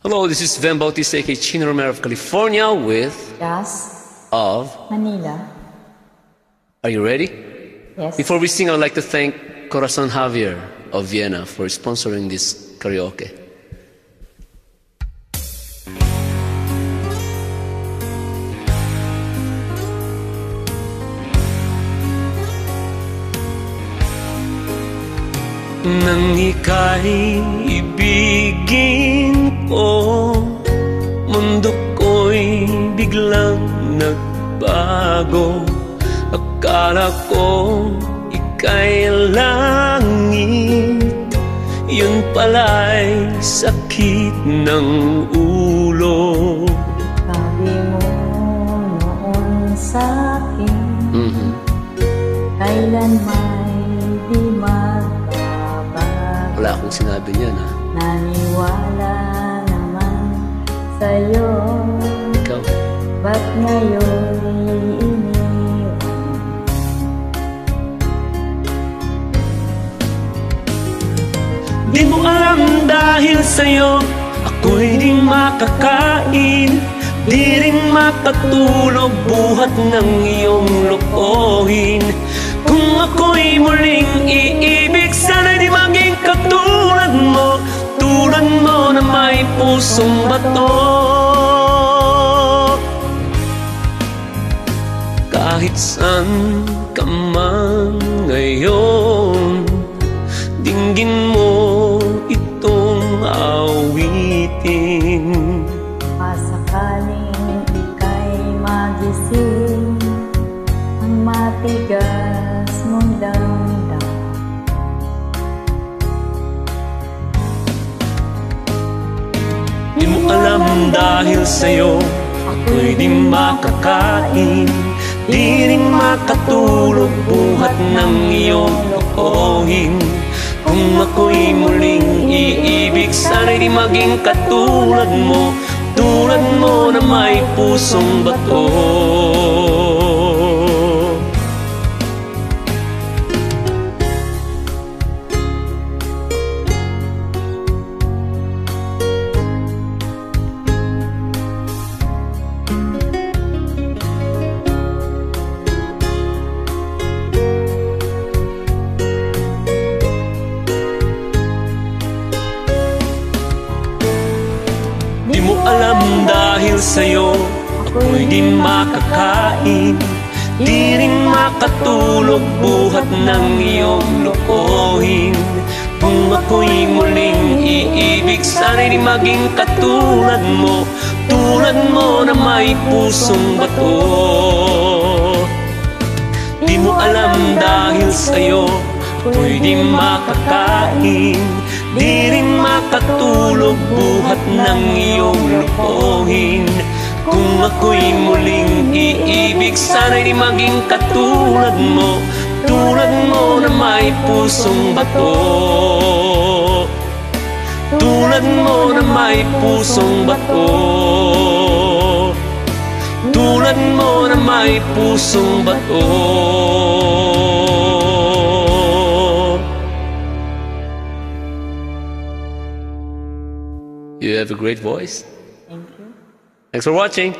Hello, this is Van Bautista, aka Chino Romero of California with Jazz of Manila. Are you ready? Yes. Before we sing, I would like to thank Corazon Javier of Vienna for sponsoring this karaoke. Nang ika'y ibigin ko, mundo ko'y biglang nagbago. Akala ko ika'y langit, yun pala'y sakit ng ulo. Sabi mo noon sa'kin, kailan may di magbabago. Wala akong sinabi niyan, ha? Naniwala naman sa'yo, Ikaw? ba't ngayon iniwan? Di mo alam dahil sa'yo ako'y di makakain, di rin makatulog buhat ng iyong lokohin. Kung ako'y muling iibig, sana'y di maging katulad mo, tulad mo na may pusong bato. Kahit saan ka man ngayon, dinggin mo itong awitin. Masakaling ika'y magising, ang matigas mong damdam. Di mo alam dahil sa'yo ako'y di makakain, di rin makatulog buhat ng iyong lokohin. Kung ako'y muling iibig, sana'y di maging katulad mo, tulad mo na may pusong bato. Di mo alam dahil sa'yo ako'y di makakain, di rin makatulog buhat ng iyong lokohin. Kung ako'y muling iibig, sana'y di maging katulad mo, tulad mo na may pusong bato. Di mo alam dahil sa'yo ako'y di makakain, di rin makatulog buhat ng iyong lokohin. Kung ako'y muling iibig, sana'y di maging katulad mo, tulad mo na may pusong bato. Tulad mo na may pusong bato, tulad mo na may pusong bato. You have a great voice. Thank you. Thanks for watching.